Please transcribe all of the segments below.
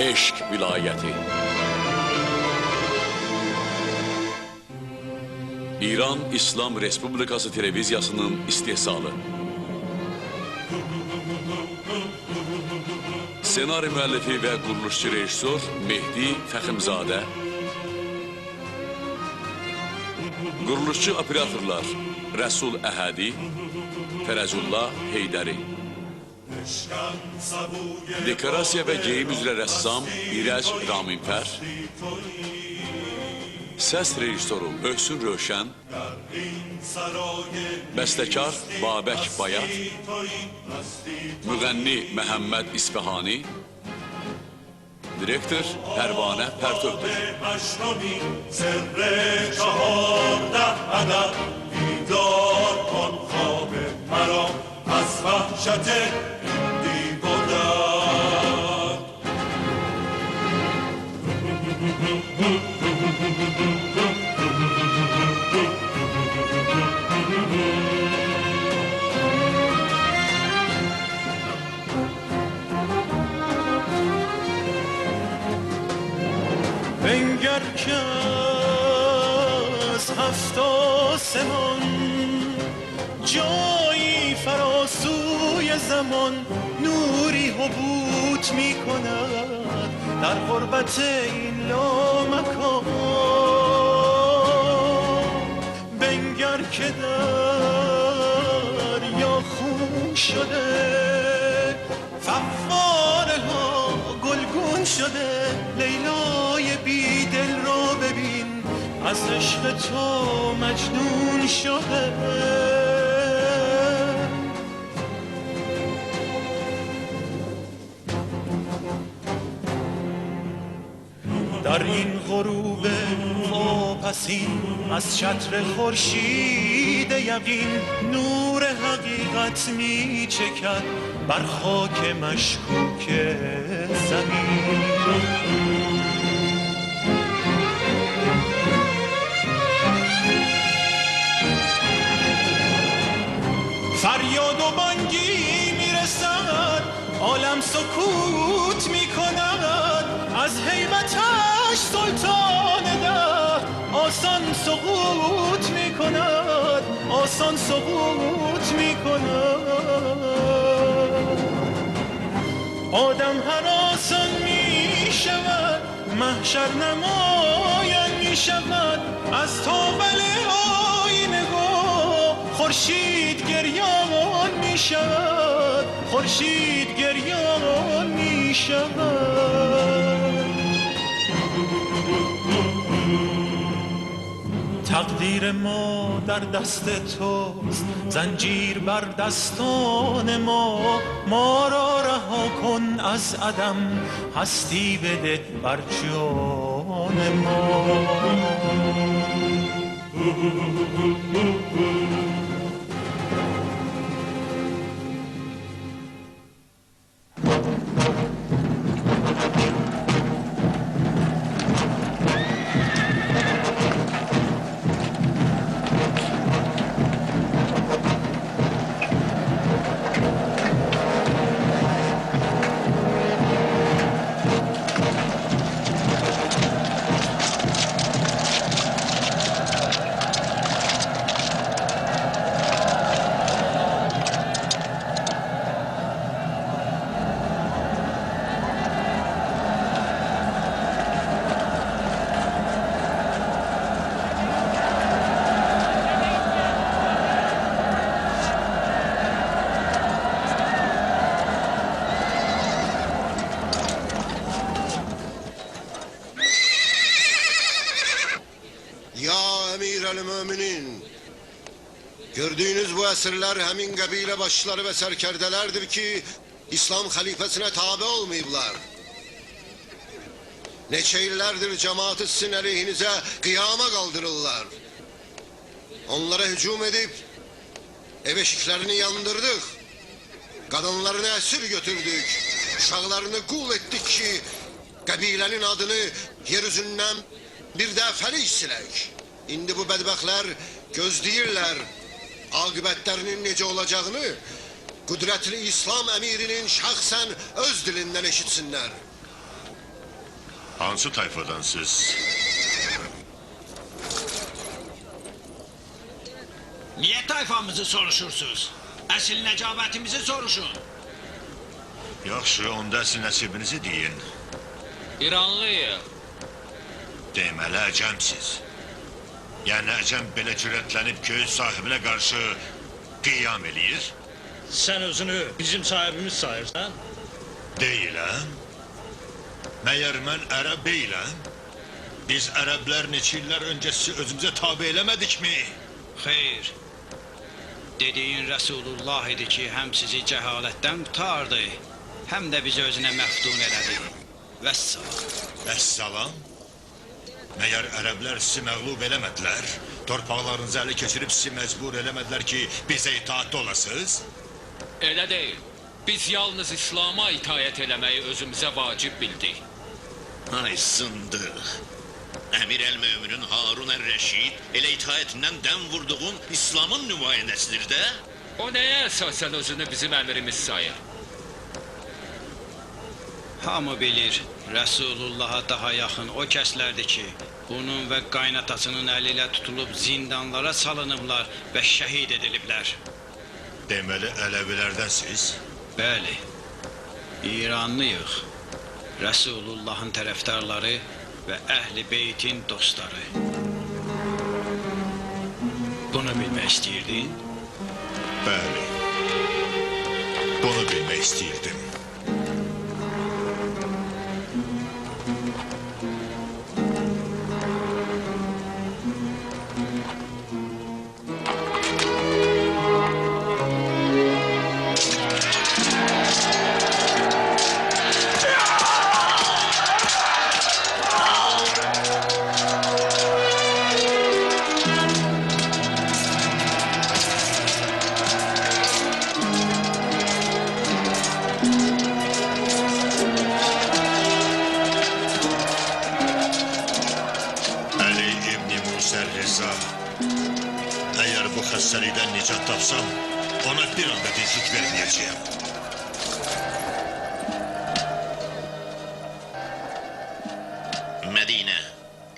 Eşq vilayəti. İran İslam Respublikası televiziyasının istehsalı. Senari müəllifi və quruluşçu rejissor Mehdi Fəximzadə. Quruluşçu operatorlar Rəsul Əhədi, Fərəzullah Heydəri. Dekorasiya və geyim üzrə rəssam İrəc Raminfər. Səs rejissoru Möhsün Rövşən. Bəstəkar Babək Bayat. Müğənni Məhəmməd İsfəhani. Direktor Pərvanə Pərtövdür. بنگر که از هفت آسمان جایی فراسوی زمان نوری حبوط می کند در غربت این لامکان. بنگر که دریا خون شده فواره ها گلگون شده. لیلای بی دل را ببین از عشق تو مجنون شده. در این غروب واپسین از چتر خورشید یقین نور حقیقت می چکد بر خاک مشکوک زمین. فریاد و بانگی میرسد عالم سکوت میکند از هیبتش سلطان ده آسان سقوط میکند آسان سقوط میکند. آدم هر آسان میشود محشر نمایان میشود از تاول آینه خورشید گریان می شود خورشید گریان می شود. تقدیر ما در دست توست زنجیر بر دستان ما را رها کن از عدم هستی بده بر جان ما. Gördüğünüz bu esirler hemin kabile başları ve serkerdelerdir ki İslam halifesine tabi olmayıblar. Neçe illerdir cemaati sizin aleyhinize kıyama kaldırırlar. Onlara hücum edip ev eşiklerini yandırdık. Kadınlarını esir götürdük. Uşaklarını kul ettik ki kabilenin adını yeryüzünden bir de feliç silek. İndi bu bedbaxtlar gözləyirlər aqibətlərinin necə olacağını qüdrətli İslam əmirinin şəxsən öz dilindən eşitsinlər. Hansı tayfadansınız? Niye tayfamızı soruşursunuz? Əsil nəcabətimizi soruşun. Yaxşı, onda əsil nəsibinizi deyin. İranlıyıq. Deməli, əcəmsiz. Yəni, əcəm belə cürətlənib ki, sahibinə qarşı qiyam eləyir? Sən özünü bizim sahibimiz sayırsan? Deyiləm. Məyər mən ərəb deyiləm? Biz ərəblər neçə illər öncəsi özümüzə tabi eləmədikmi? Xeyr. Dediyin Rəsulullah idi ki, həm sizi cəhalətdən qutardı, həm də bizi özünə məftun elədi. Vəssalam. Vəssalam. Məyər ərəblər sizi məğlub eləmədilər? Torpaqlarınızı ələ keçirib sizi məcbur eləmədilər ki, bizə itaatdə olasınız? Elə deyil. Biz yalnız İslam'a itayət eləməyi özümüzə vacib bildik. Ay sındıq. Əmir əl-Möminin Harun əl-Rəşid elə itayətindən dəm vurduğun İslamın nümayəndəsidir də. O nəyə əsasən özünü bizim əmirimiz sayır? Hamı bilir, Rəsulullaha daha yaxın o kəslərdir ki, bunun və qaynatasının əli ilə tutulub zindanlara salınıblar və şəhid ediliblər. Deməli, ələvilərdəsiz? Bəli, İranlıyıq. Rəsulullahın tərəfdarları və əhl-i beytin dostları. Bunu bilmək istəyirdin? Bəli. Bunu bilmək istəyirdim. Əgər bu xəstəlikdən nicat tapsam, ona bir anda dinclik verməyəcəyəm. Mədinə,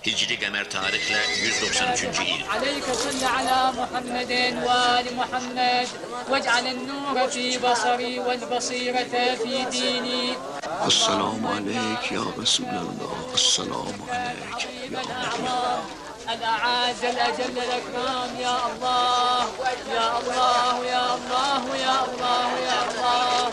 Hicri qəmər tarixlə 193-cü il. Aleykə salli alə Muhammedin və ali Muhammed və cələn nurə fi basari vəl basirətə fi dini. Esselamu aleyk ya Resulallah. Esselamu aleyk ya Resulallah. الأعز الأجل الأكرام يا الله يا الله يا الله يا الله يا الله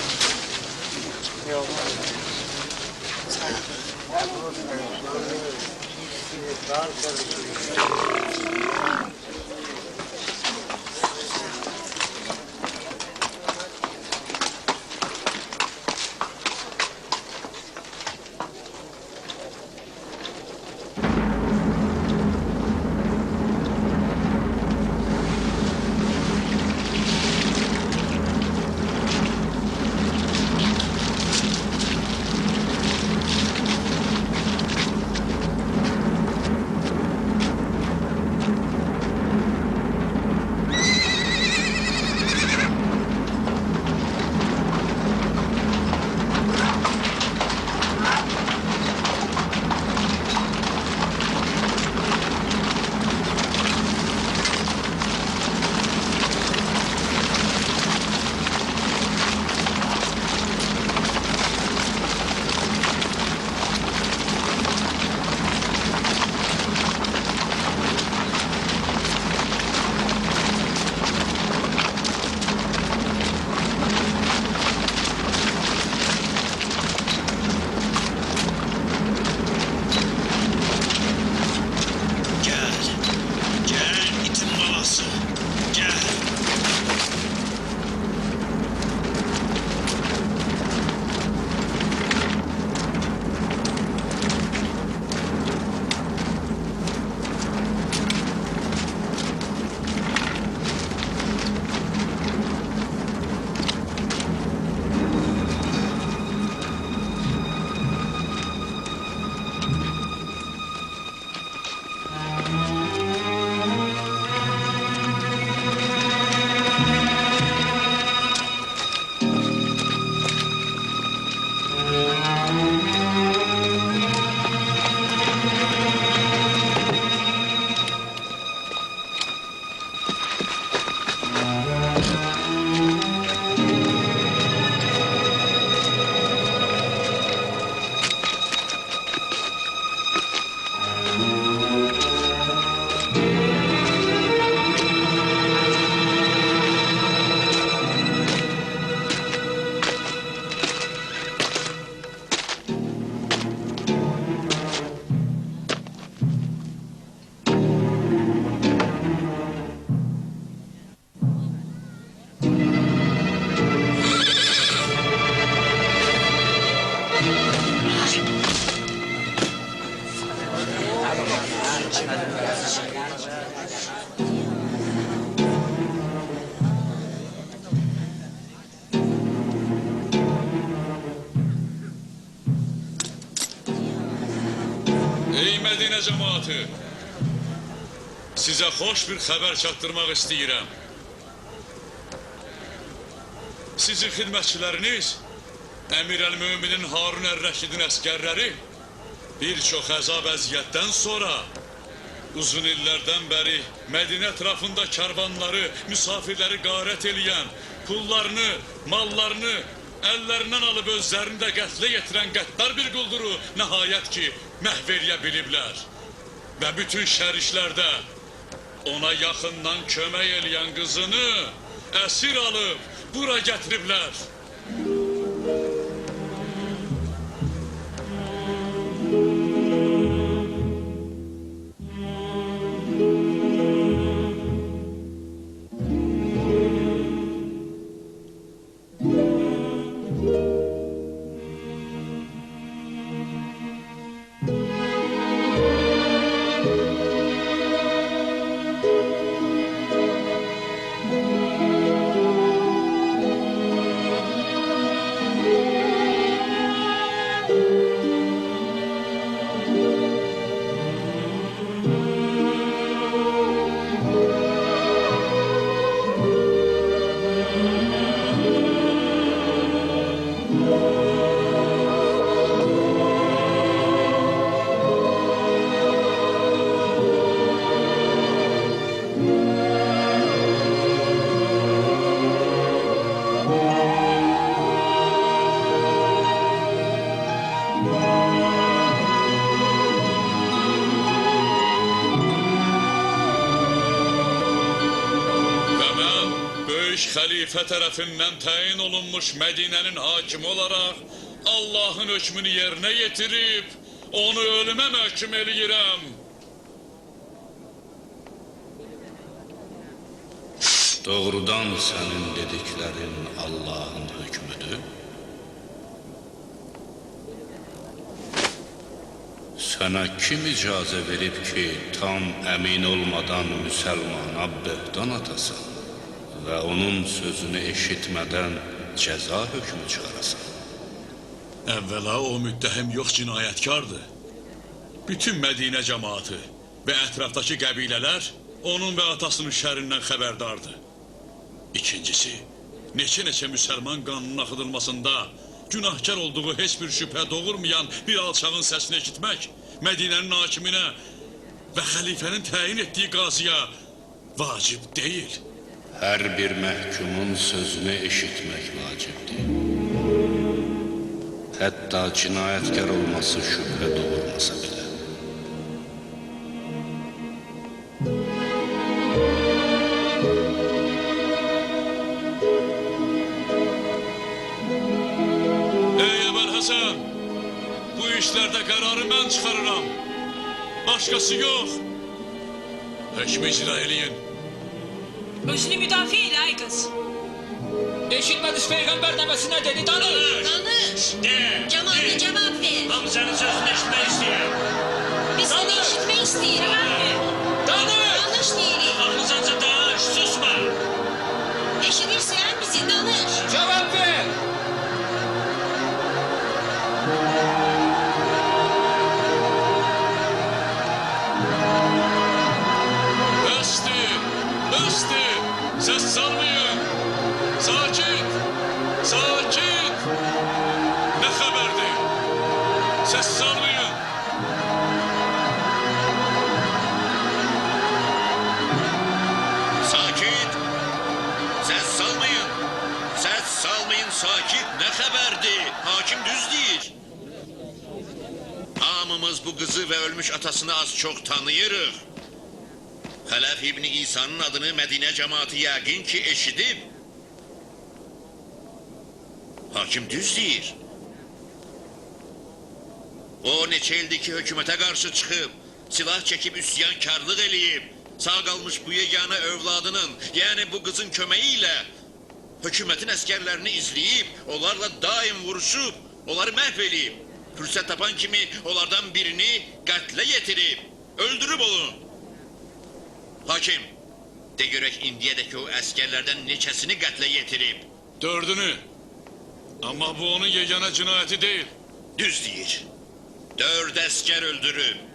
Ey Mədinə cəmaatı, sizə xoş bir xəbər çatdırmaq istəyirəm. Sizin xidmətçiləriniz, Əmir əl-Möminin Harun ər-Rəşidin əskərləri bir çox əzab əziyyətdən sonra uzun illərdən bəri Mədinə ətrafında karvanları, misafirləri qarət eləyən, pullarını, mallarını əllərindən alıb özlərini də qətlə yetirən qəddar bir qulduru nəhayət ki, məhv eləyə biliblər. Və bütün şər işlərdə ona yaxından kömək eləyən qızını əsir alıb bura gətiriblər. Xəlifə tərəfindən təyin olunmuş Mədinənin hakimi olaraq Allahın hökmünü yerinə yetirib, onu ölümə məhkum eləyirəm. Doğrudan sənin dediklərin Allahın hökmüdür. Sənə kim icazə verib ki, tam əmin olmadan müsəlmana böhtan atasan və onun sözünü eşitmədən cəza hökmü çıxarasan? Əvvəla o müttəhim yox cinayətkardır. Bütün Mədinə cəmaatı və ətrafdakı qəbilələr onun və atasının şərindən xəbərdardır. İkincisi, neçə müsəlman qanunun axıdılmasında günahkar olduğu heç bir şübhə doğurmayan bir alçağın səsini eşitmək Mədinənin hakiminə və xəlifənin təyin etdiyi qazıya vacib deyil. Hər bir məhkumun sözünü eşitmək vacibdir. Hətta cinayətkar olması şübhə doğurmasa belə. Ey Əbəl Həsən, bu işlərdə qərarı mən çıxarıram. Başqası yox. Hökmü icra eləyin. Özünü müdafiə elə, ay qız. Eşitmədiniz Peyğəmbər nəməsi nə dedi? Danış! Danış! De! Cavabı cavab ver. Hamzanın sözünü eşitmək istəyir. Biz səni eşitmək istəyirik. Danış! Danış deyirik. Ağzınca danış, susma. Eşidirsən bizi, danış. Cavab ver! Bəsdir! Səs salmayın! Sakit! Sakit! Nə xəbərdir? Səs salmayın! Sakit! Səs salmayın! Səs salmayın, sakit! Nə xəbərdir? Hakim düz deyir. Hamımız bu qızı və ölmüş atasını az çox tanıyırıq. Xələf İbni İsa'nın adını Mədinə cəmaatı yəqin ki eşidib. Hakim düz deyir. O neçə ildir ki hökumətə qarşı çıxıb, silah çəkib üsyankarlıq eləyib, sağ qalmış bu yeganə övladının, yəni bu qızın köməyi ilə hökumətin əskərlərini izləyib, onlarla daim vuruşub, onları məhv eləyib. Fürsət tapan kimi onlardan birini qətlə yetirib, öldürüb olun. Hakim, de görək indiyədəki o əskərlərdən neçəsini qətlə yetirib. 4'ünü. Ama bu onun yegana cinayeti değil. Düz deyir. 4 əskər öldürüb.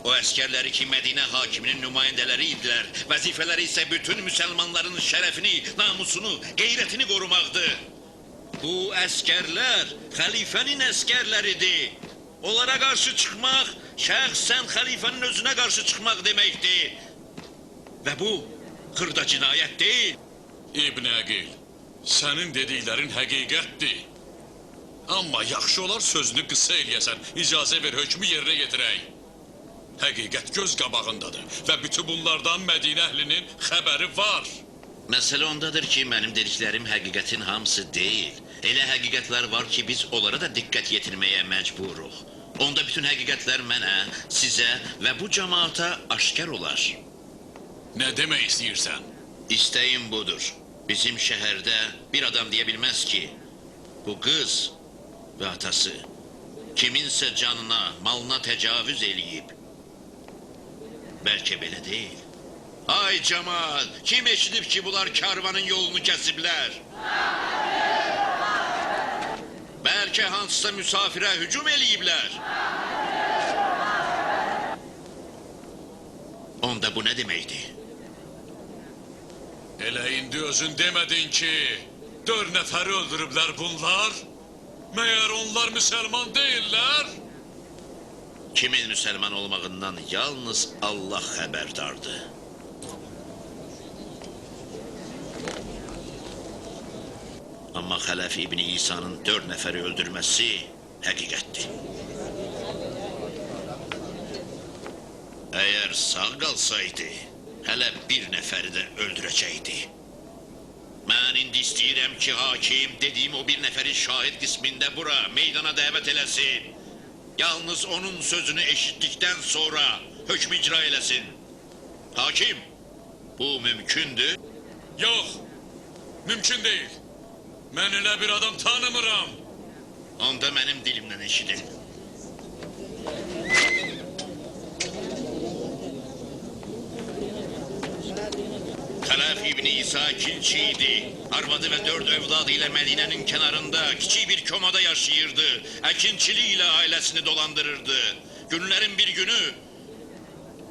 O əskərləri ki, Mədinə hakiminin nümayəndələri idilər. Vəzifələri isə bütün müsəlmanların şərəfini, namusunu, qeyrətini qorumaqdır. Bu əskərlər xəlifənin əskərləridir. Onlara qarşı çıxmaq, şəxsən xəlifənin özünə qarşı çıxmaq deməkdir. Və bu, xırda cinayət deyil. İbn Əqil, sənin dediklərin həqiqətdir. Amma yaxşı olar sözünü qısa eləyəsən, icazə ver hökmü yerinə yetirək. Həqiqət göz qabağındadır və bütün bunlardan Mədinə əhlinin xəbəri var. Məsələ ondadır ki, mənim dediklərim həqiqətin hamısı deyil. Elə həqiqətlər var ki, biz onlara da diqqət yetirməyə məcburuq. Onda bütün həqiqətlər mənə, sizə və bu cəmaata aşkar olar. Nə demək istəyirsən? İstəyim budur. Bizim şəhərdə bir adam deyə bilməz ki, bu qız və atası kiminsə canına, malına təcavüz eləyib. Bəlkə belə deyil. Ay cəmal, kim eşidib ki, bunlar karvanın yolunu kəsiblər? Bəlkə hansısa müsafirə hücum eləyiblər? Onda bu nə deməkdir? Elə indi özün demədin ki, 4 nəfəri öldürüblər bunlar? Məyər onlar müsəlman deyirlər? Kimin müsəlman olmağından yalnız Allah xəbərdardır. Amma Xələf İbni İsa'nın 4 nəfəri öldürməsi həqiqətdir. Əgər sağ qalsaydı, hələ bir nəfəri də öldürəcəkdi. Mən indi istəyirəm ki, hakim dediyim o bir nəfəri şahid qismində bura, meydana dəvət eləsin. Yalnız onun sözünü eşitdikdən sonra hökm icra eləsin. Hakim, bu mümkündür? Yox, mümkün deyil. Mən elə bir adam tanımıram. Onda mənim dilimdən eşidin. Xələf İbni İsa kilçi idi. Arvadı və 4 övladı ilə Mədinənin kənarında kiçik bir komada yaşayırdı. Əkinçilik ilə ailəsini dolandırırdı. Günlərin bir günü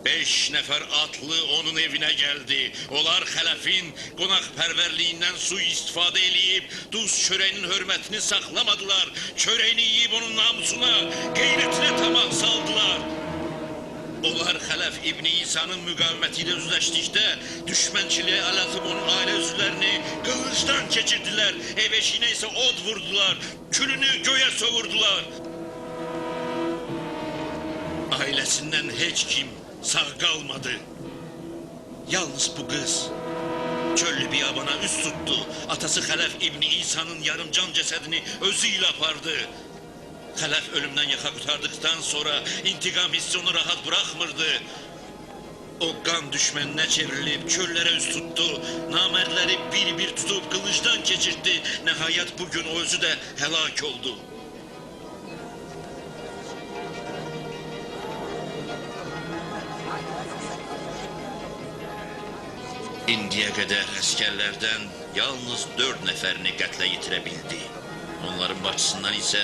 5 nəfər atlı onun evinə gəldi. Onlar Xələfin qonaqpərvərliyindən sui-istifadə eləyib, duz çörəyinin hörmətini saxlamadılar. Çörəyini yiyib onun namusuna, qeyrətinə tamah saldılar. Onlar Xələf İbni İsa'nın müqaviməti ilə üzləşdikdə düşmənçiliyə əl atıb onun ailə üzvlərini qılıncdan keçirdilər. Ev eşiyinə isə od vurdular, külünü göyə sovurdular. Ailəsindən heç kim sağ qalmadı. Yalnız bu qız çöllü biyabana üst tutdu. Atası Xələf İbni İsa'nın yarımcan cəsədini özü ilə apardı. Xələf ölümdən yaxa qurtardıqdan sonra intiqam hissi onu rahat bırakmırdı. O qan düşməninə çevrilib çöllərə üst tutdu. Namərdləri bir-bir tutub qılıncdan keçirtdi. Nəhayət bugün o özü də həlak oldu. İndiyə qədər əskərlərdən yalnız 4 nəfərini qətlə yetirə bildi. Onların başçısından isə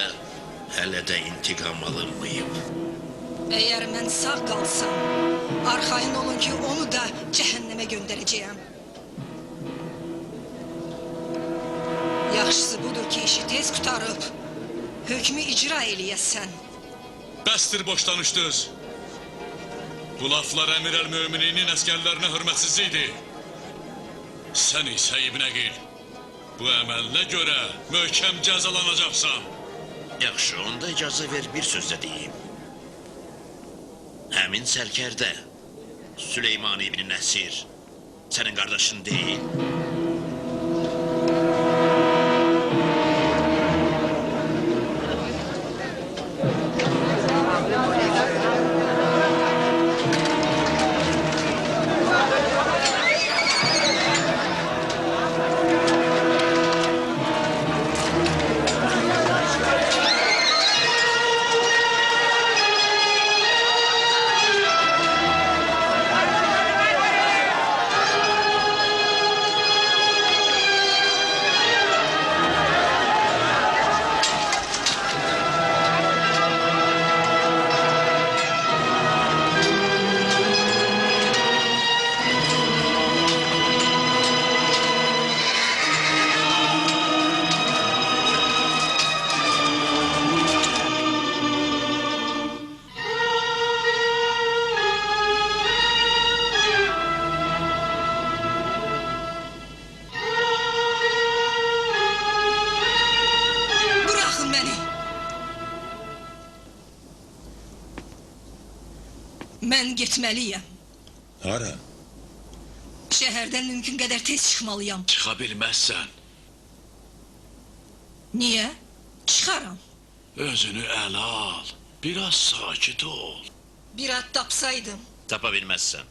hələ də intiqam alınmayıb. Əgər mən sağ qalsam, arxayın olun ki, onu da cəhənnəmə göndərəcəyəm. Yaxşısı budur ki, işi tez qutarıb, hökmü icra eləyəsən. Bəsdir boş danışdınız. Bu laflar Əmir əl-Mömininin əskərlərinə hörmətsizlikdir. Sən isə İbn Əqil, bu əməlinə görə möhkəm cəzalanacaqsan. Yaxşı, onda icazə ver bir sözlə deyim. Həmin sərkərdə Süleyman İbni Nəsir sənin qardaşın deyil. Mən getməliyəm. Hara? Şəhərdən mümkün qədər tez çıxmalıyam. Çıxa bilməzsən. Niyə? Çıxaram. Özünü ələ al. Biraz sakit ol. Bir ad tapsaydım. Tapa bilməzsən.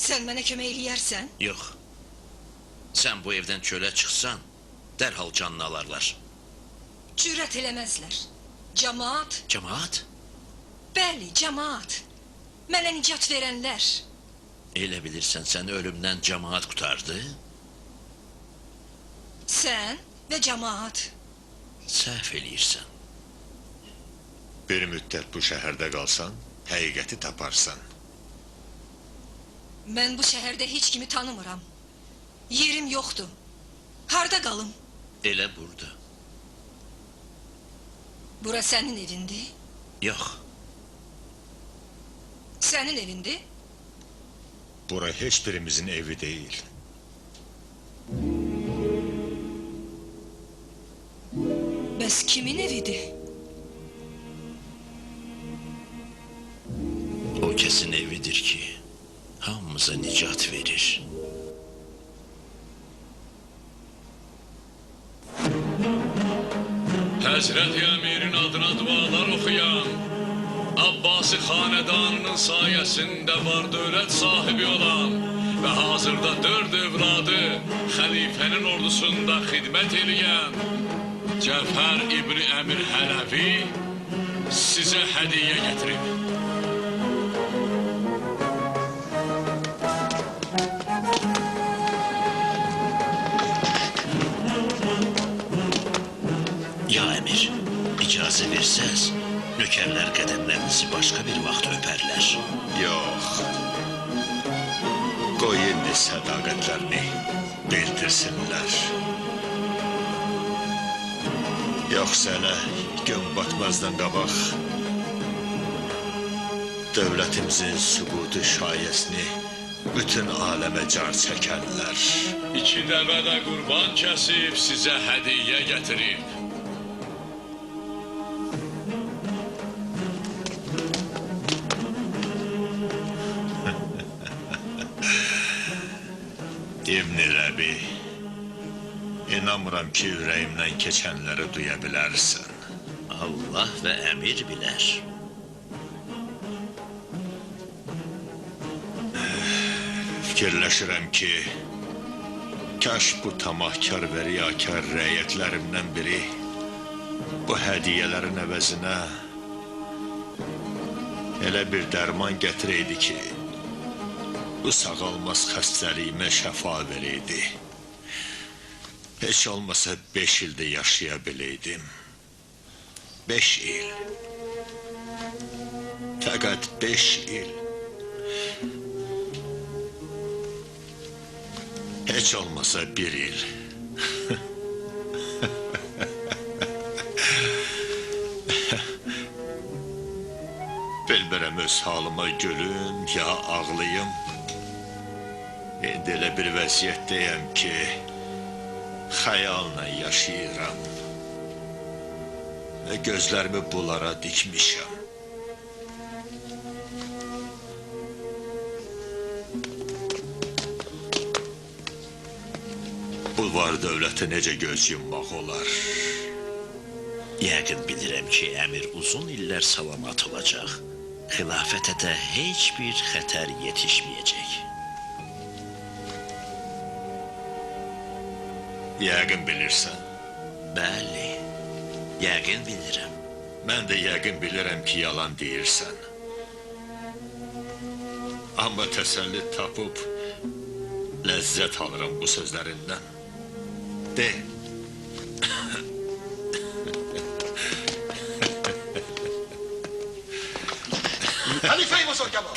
Sən mənə kömək eləyərsən? Yox. Sən bu evdən çölə çıxsan, dərhal canını alarlar. Cürət eləməzlər. Camaat? Cemaat? Bəli, camaat. Mənə nicat verənlər. Elə bilirsən səni ölümdən cemaat qutardı? Sən və camaat. Səhv eləyirsən. Bir müddət bu şəhərdə qalsan, həqiqəti taparsan. Mən bu şəhərdə heç kimi tanımıram. Yerim yoxdur. Harda qalım? Elə burada. Bura sənin evindir? Yox. Sənin evindir? Bura heç birimizin evi deyil. Bəs kimin evidir? O kəsin evidir ki, hamımıza nicat verir. Həzrət-i Əmirin adına dualar oxuyan, Abbasi xanədanının sayəsində var dövlət sahibi olan və hazırda 4 övladı xəlifənin ordusunda xidmət eləyən Cəfər İbni Əmir Hələvi sizə hədiyyə gətirib. Ya əmir, icazə versəz, nökərlər qədəmlərinizi başqa bir vaxt öpərlər. Yox. Qoy indi sədaqətlərini bildirsinlər. Yoxsa elə gün batmazdan qabaq dövlətimizin sübutu şayəsini bütün aləmə car çəkərlər. 2 dəvədə qurban kəsib sizə hədiyyə gətirib. İbn-i Rəbi, inanmıram ki, ürəyimdən keçənləri duya bilərsən. Allah və əmir bilər. Fikirləşirəm ki, kaş bu tamahkar və riyakar rəyətlərimdən biri bu hədiyyələrin əvəzinə elə bir dərman gətirəydi ki, bu sağalmaz xəstəliyimə şəfa verəydi. Heç olmasa 5 ildə yaşaya biləydim. 5 il. Fəqət 5 il. Heç olmasa 1 il. Bilmirəm öz halıma gülüm ya ağlayım. İndi elə bir vəziyyətdəyəm ki, xəyalla yaşayıram və gözlərimi bunlara dikmişəm. Bu var dövlətə necə göz yummaq olar? Yəqin bilirəm ki, əmir uzun illər salamat olacaq. Xilafətə də heç bir xətər yetişməyəcək. Yəqin bilirsən. Bəli, yəqin bilirəm. Mən də yəqin bilirəm ki, yalan deyirsən. Amma təsəlli tapıb ləzzət alıram bu sözlərindən. De. Xəlifə-i buzurgəma!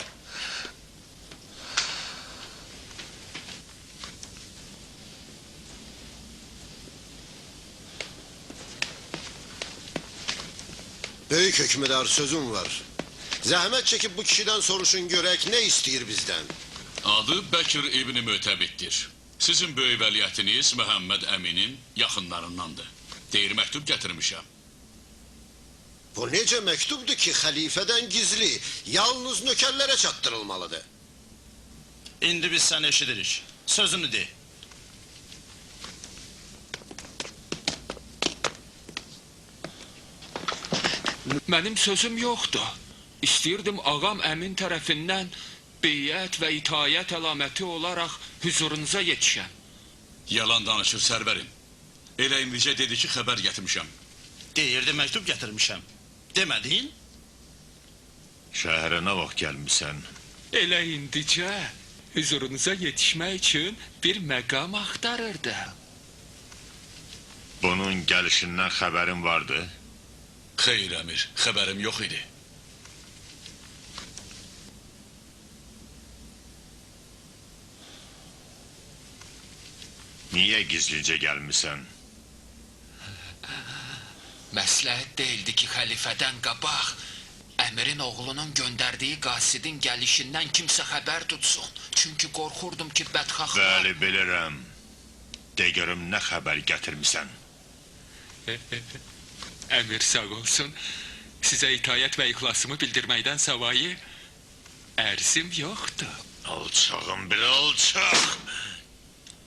Böyük hökmedar sözüm var. Zəhmət çəkib bu kişidən soruşun görək nə istəyir bizdən. Adı Bəkir İbni Mötəbiddir. Sizin böyük vəliyyətiniz Məhəmməd Əminin yaxınlarındandır. Deyir, məktub gətirmişəm. Bu necə məktubdur ki, xəlifədən gizli, yalnız nökərlərə çatdırılmalıdır? İndi biz səni eşidirik. Sözünü de. Mənim sözüm yoxdur. İstəyirdim ağam Əmin tərəfindən beyət və itayət əlaməti olaraq hüzurunuza yetişəm. Yalan danışır sərvərim. Elə indicə dedi ki, xəbər gətirmişəm. Deyirdi, məktub gətirmişəm. Demədin? Şəhərə nə vaxt gəlmisən? Elə indicə hüzurunuza yetişmək üçün bir məqam axtarırdı. Bunun gəlişindən xəbərin vardı? Xeyr, əmir, xəbərim yox idi. Niyə gizlicə gəlmisən? Məsləhət deyildi ki, xəlifədən qabaq Əmirin oğlunun göndərdiyi qasidin gəlişindən kimsə xəbər tutsun. Çünki qorxurdum ki, bədxaxlar... Bəli, bilirəm. De görüm, nə xəbər gətirmisən? Əmir sağ olsun, sizə itayət və ixlasımı bildirməkdən savayı ərzim yoxdur. Alçağım bir alçaq!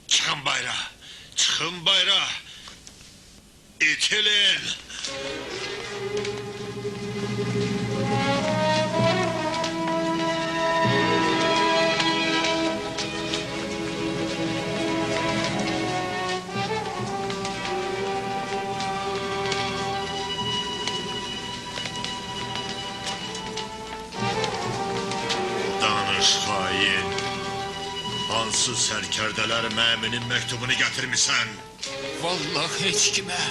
Çıxın bayra! Çıxın bayra! İtilin! Danış xain! Hansı sərkərdələr Məminin məktubunu gətirmisən? Vallahi heç kimə.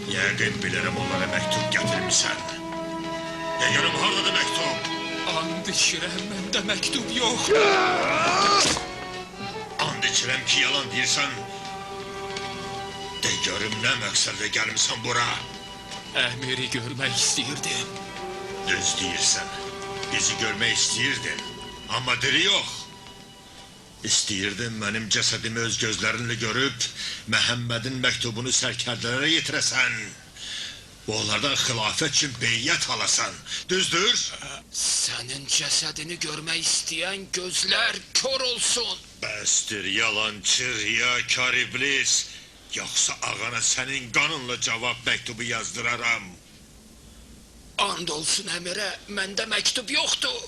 Yəqin bilirəm onlara məktub gətirmisən. De görüm, haradadır məktub? And içirəm, məndə məktub yox. And içirəm ki, yalan deyirsən. De görüm, nə məqsədlə gəlmisən bura? Əmiri görmək istəyirdim. Düz deyirsən. Bizi görmək istəyirdin. Amma diri yox. İstəyirdin mənim cəsədimi öz gözlərinlə görüb Məhəmmədin məktubunu sərkərdələrə yetirəsən. Onlardan xilafət üçün beyyət alasan. Düzdür? Sənin cəsədini görmək istəyən gözlər kör olsun. Bəsdir, yalancı, riyakar iblis. Yoxsa ağana sənin qanınla cavab məktubu yazdıraram. And olsun əmirə, məndə məktub yoxdur.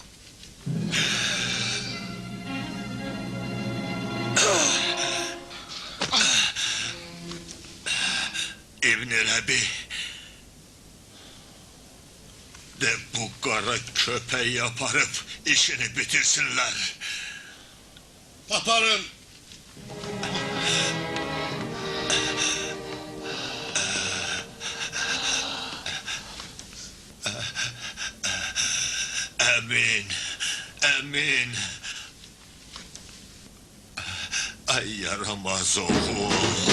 İbn Ələbi, de bu qara köpəyi aparıb işini bitirsinlər. Aparın. Əmin, Əmin. Ay yaramaz oğul.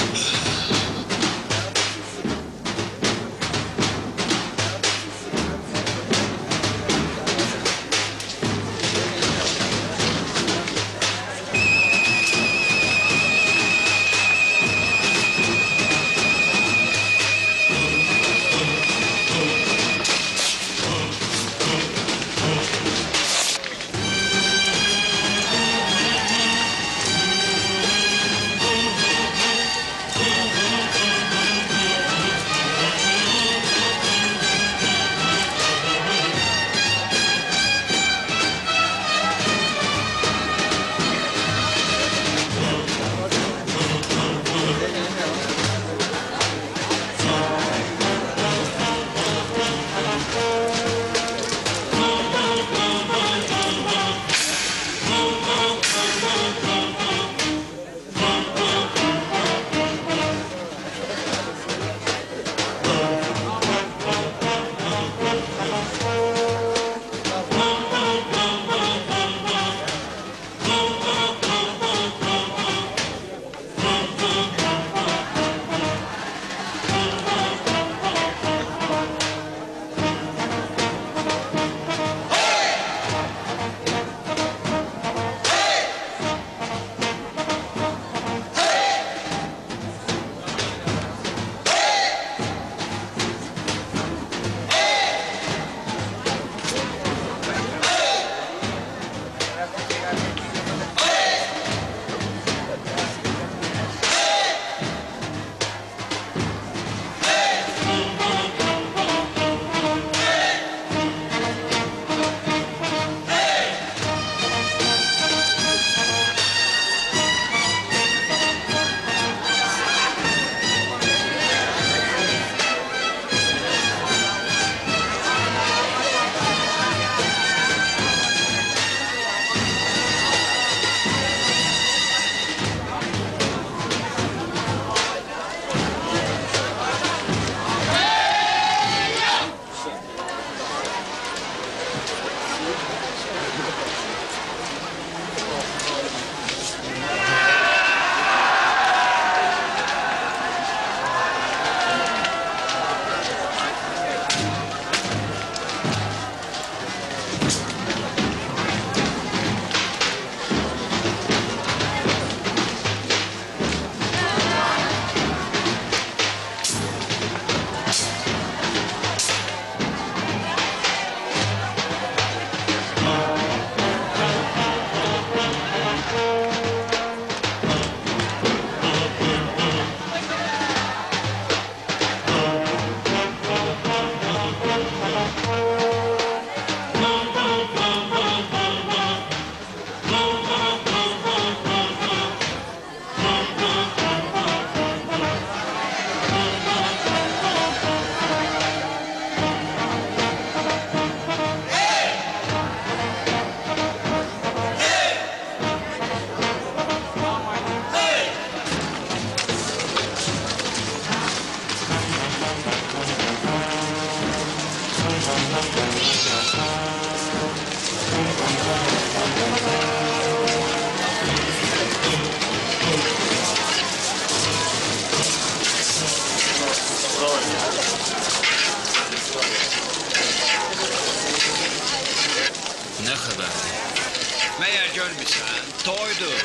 toydur.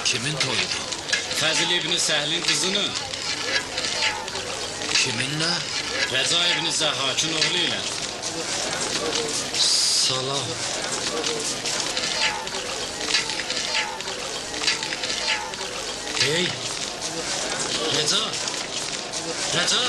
Kimin toyudur? Fəzil ibn Səhlin qızını. Kiminlə? Rəza ibn Zəhhakin oğlu ilə. Salam. Hey! Rəza! Rəza!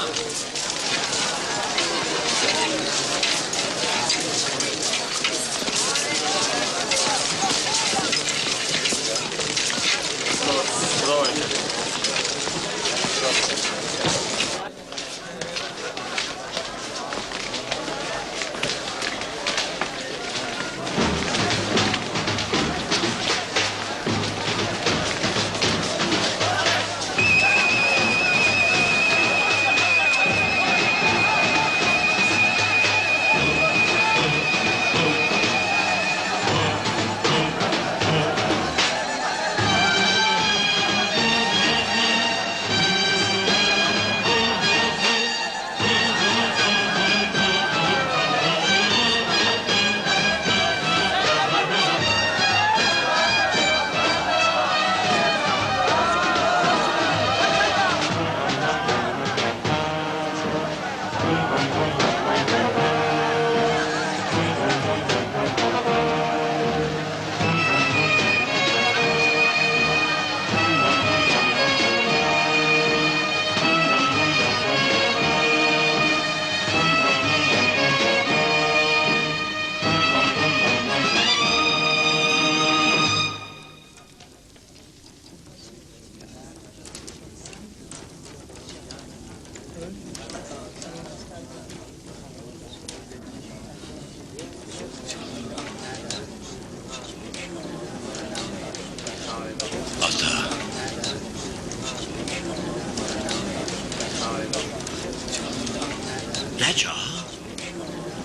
Rəca,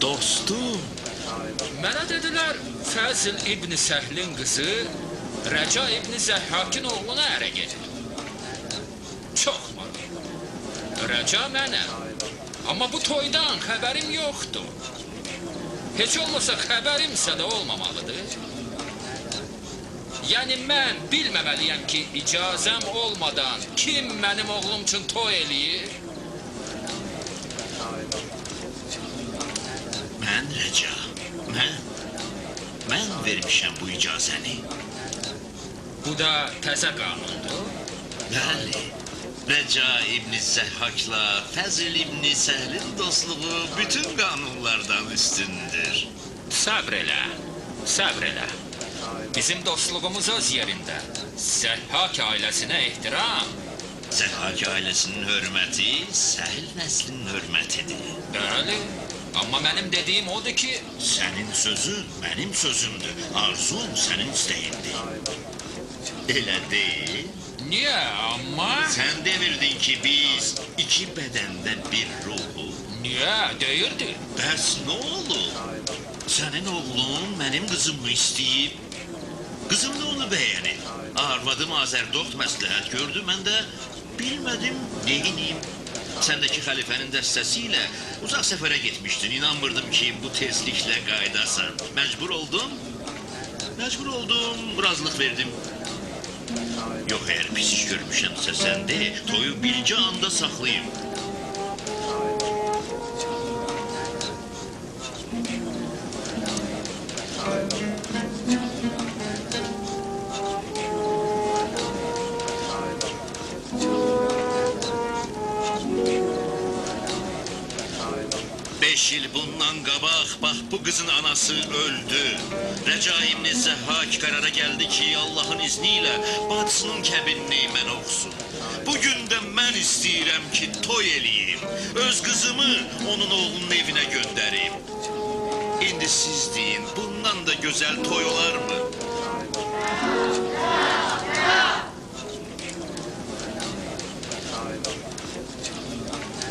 dostum. Mənə dedilər, Fəzil ibn Səhlin qızı Rəca ibn Zəhhakin oğluna ərə gedir. Çox maraqlı. Rəca mənəm. Amma bu toydan xəbərim yoxdur. Heç olmasa xəbərimsə də olmamalıdır. Yəni mən bilməməliyəm ki, icazəm olmadan kim mənim oğlum üçün toy eləyir? Mən Rəca, mən vermişəm bu icazəni. Bu da təzə qanundur. Bəli, Rəca ibn Zəhhakla Fəzil ibn Səhlin dostluğu bütün qanunlardan üstündür. Səbr elə, səbr elə. Bizim dostluğumuz öz yerində. Zəhhak ailəsinə ehtiram. Zəhhak ailəsinin hörməti Səhl nəslinin hörmətidir. Bəli, amma mənim dediyim odur ki... Sənin sözün mənim sözümdür, arzum sənin istəyindir. Elə deyil? Niyə, amma... Sən demirdin ki, biz iki bədəndə bir ruhu. Niyə, deyirdi? Bəs nə olur? Sənin oğlun mənim qızımı istəyib, qızım da onu bəyənir. Arvadım Azərdoxt məsləhət gördü, mən də bilmədim, neyiniyim. Səndəki xəlifənin dəstəsi ilə uzaq səfərə getmişdin. İnanmırdım ki, bu tezliklə qaydasan. Məcbur oldum, razılıq verdim. Yox, əgər pis iş görmüşəmsə sən de, toyu bircə anda saxlayım. Il bundan qabaq, bax bu qızın anası öldü. Rəca ibn Zəhhak qərara gəldi ki, Allahın izni ilə bacısının kəbinini mən oxusun. Bugün də mən istəyirəm ki, toy eləyim. Öz qızımı onun oğlunun evinə göndərim. İndi siz deyin, bundan da gözəl toy olarmı?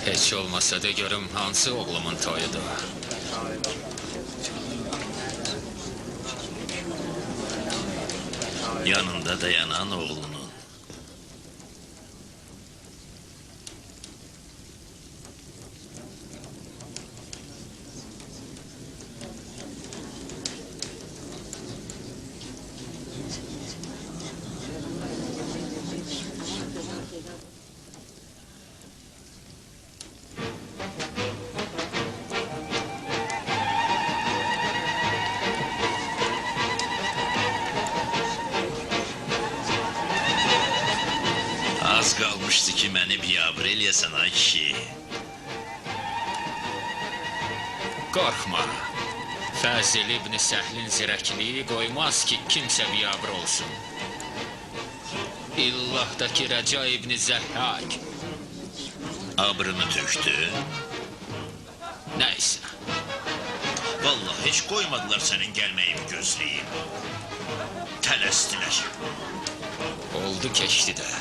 Heç olmasa da görüm hansı oğlumun toyudur. Yanında dayanan oğlunun. Az qalmışdı ki, məni biabır eləyəsən, ay kişi. Qorxma. Fəzil İbn Səhlin zirəkliyi qoymaz ki, kimsə biabır olsun. İllah'daki Rəca İbn Zəhhak. Abrını tökdü. Nəysə. Vallahi heç qoymadılar sənin gəlməyimi gözləyim. Tələsdilər. Oldu keçdi də.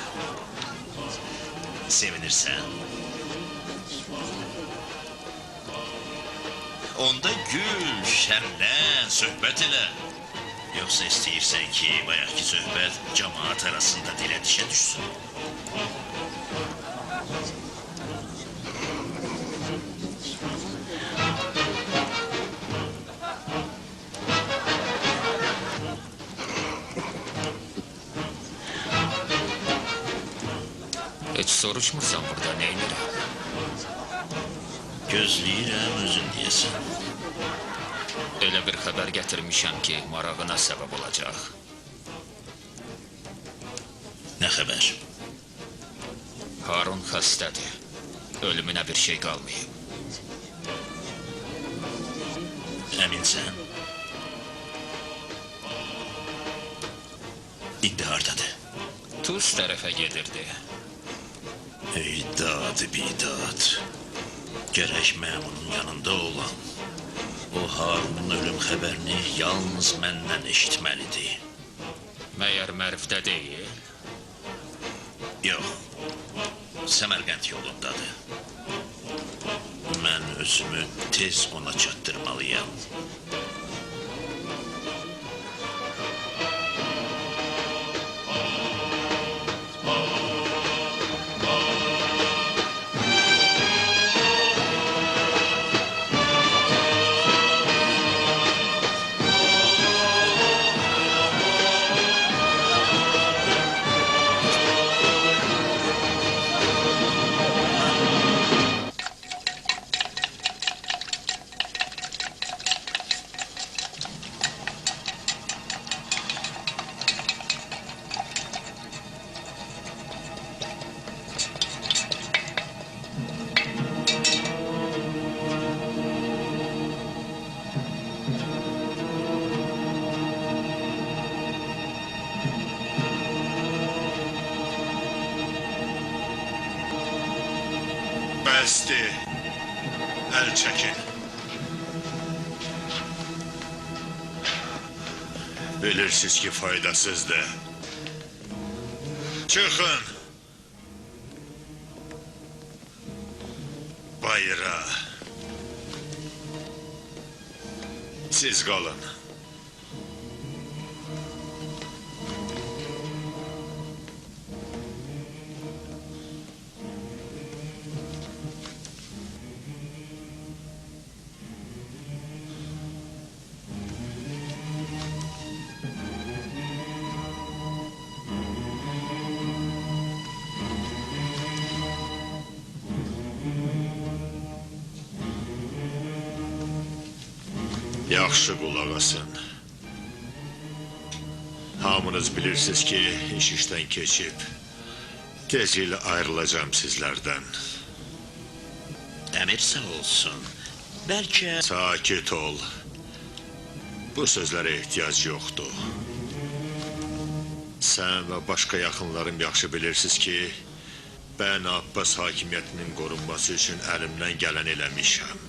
Sevinirsən. Onda gül, şənlən, söhbət elə. Yoxsa istəyirsən ki, bayaqki söhbət cəmaat arasında dilə dişə düşsün. Heç soruşmursan burada neynirəm? Gözləyirəm özün deyəsən. Elə bir xəbər gətirmişəm ki, marağına səbəb olacaq. Nə xəbər? Harun xəstədir. Ölümünə bir şey qalmayıb. Əminsən? İndi hardadır? Tuz tərəfə gedirdi. Ey dadı bidad. Gərək məmunun yanında olan o Harunun ölüm xəbərini yalnız məndən eşitməlidir. Məyər Mərvdə deyil? Yox, Səmərqənd yolundadır. Mən özümü tez ona çatdırmalıyam. Bəsdir, əl çəkin. Bilirsiniz ki, faydasızdır. Çıxın! Bayıra. Siz qalın. Yaxşı qulaq asın. Hamınız bilirsiniz ki, iş işdən keçib. Tez ilə ayrılacağım sizlərdən. Əmir sağ olsun. Bəlkə... Sakit ol. Bu sözlərə ehtiyac yoxdur. Sən və başqa yaxınlarım yaxşı bilirsiniz ki, mən Abbas hakimiyyətinin qorunması üçün əlimdən gələn eləmişəm.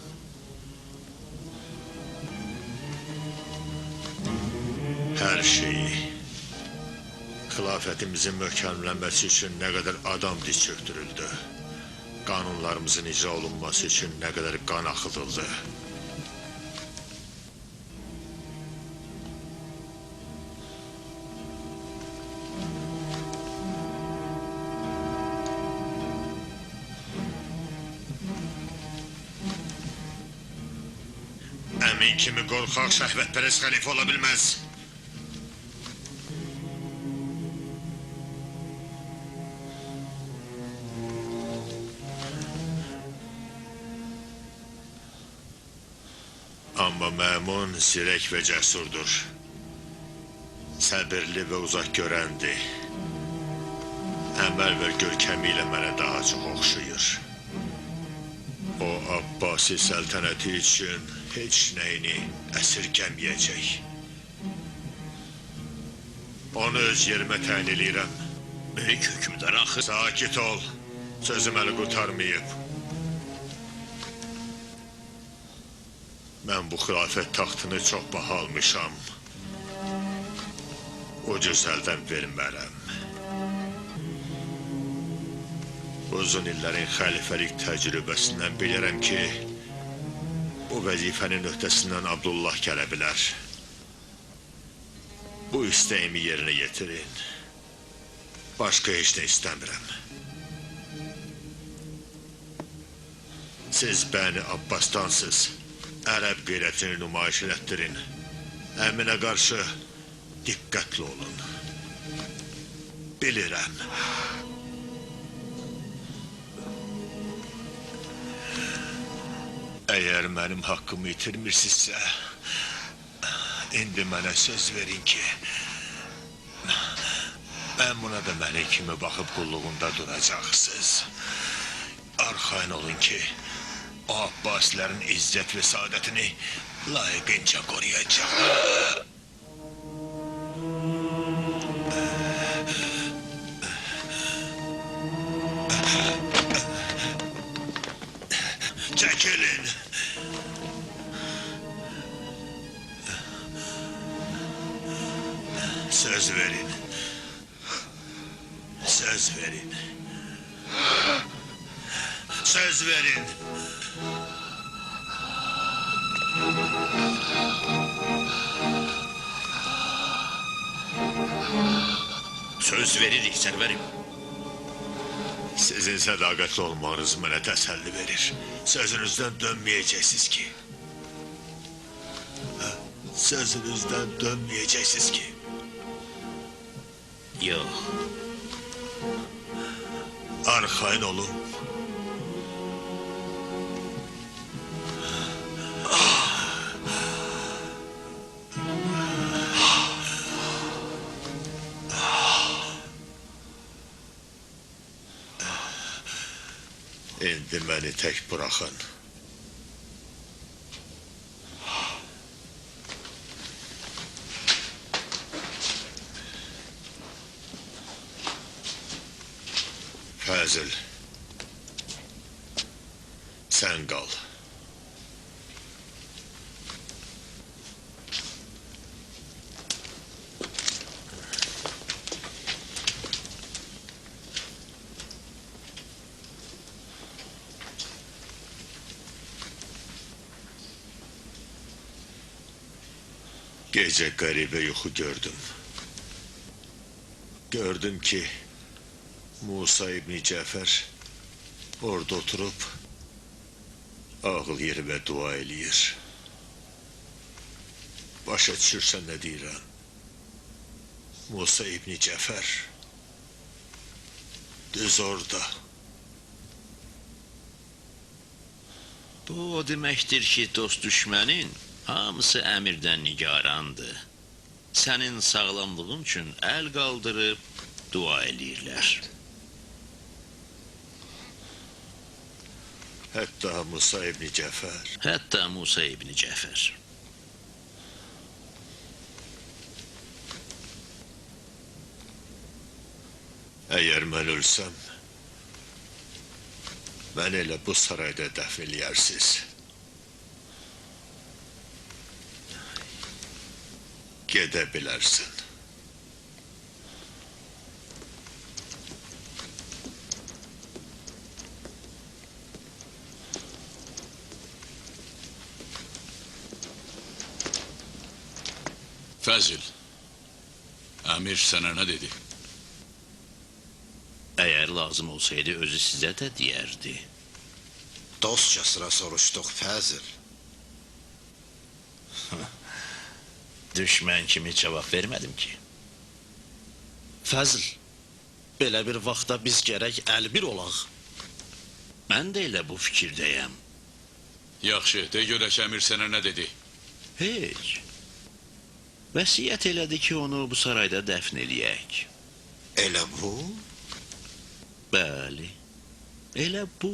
Hər şeyi, xilafətimizin möhkəmlənməsi üçün nə qədər adam diz çöktürüldü, qanunlarımızın icra olunması üçün nə qədər qan axıdıldı. Əmin kimi qorxaq şəhvətpərəst xəlifə ola bilməz. Amma Məmun zirək və cəsurdur. Səbirli və uzaq görəndir. Əməl və görkəmi ilə mənə daha çox oxşayır. O, Abbasi səltənəti üçün heç nəyini əsirgəməyəcək. Onu öz yerimə təyin eləyirəm. Böyük hökmdar axı. Sakit ol. Sözüm əli qurtarmayıb. Mən bu xilafət taxtını çox baha almışam. Ucuz əldən vermərəm. Uzun illərin xəlifəlik təcrübəsindən bilirəm ki, bu vəzifənin öhdəsindən Abdullah gələ bilər. Bu istəyimi yerinə yetirin. Başqa heç nə istəmirəm. Siz Bəni Abbasdansız. Ərəb qeyrətini nümayiş elətdirin. Əminə qarşı diqqətli olun. Bilirəm. Əgər mənim haqqımı itirmirsinizsə, indi mənə söz verin ki, mən buna da mənə kimi baxıb qulluğunda duracaqsınız. Arxayın olun ki, o Abbasilərin izzət və saadətini layiqincə qoruyacaq. Çəkilin. Söz verin. Söz verin. Söz verin. Söz veririk sərvərim. Sizin sədaqətli olmağınız mənə təsəlli verir. Sözünüzdən dönməyəcəksiniz ki. Sözünüzdən dönməyəcəksiniz ki. Yox. Arxayın olun. İndi məni tək buraxın. Fəzil, sən qal. Gecə qəribə yuxu gördüm. Gördüm ki, Musa İbni Cəfər orada oturub ağlayır və dua eləyir. Başa düşürsən nə deyirəm? Musa İbni Cəfər düz orada. Bu o deməkdir ki, dost düşmənin hamısı əmirdən nigarandır. Sənin sağlamlığın üçün əl qaldırıb dua eləyirlər. Hətta Musa İbni Cəfər. Hətta Musa İbni Cəfər. Əgər mən ölsəm, mən elə bu sarayda dəfn eləyərsiniz. Gedə bilərsən. Fəzil, əmir sənə nə dedi? Əgər lazım olsaydı, özü sizə də deyərdi. Dostcasına soruşduq, Fəzil. Düşmən kimi cavab vermədim ki. Fəzl, belə bir vaxtda biz gərək əlbir olaq. Mən də elə bu fikirdəyəm. Yaxşı, de görək əmir sənə nə dedi? Heç. Vəsiyyət elədi ki, onu bu sarayda dəfn eləyək. Elə bu? Bəli, elə bu.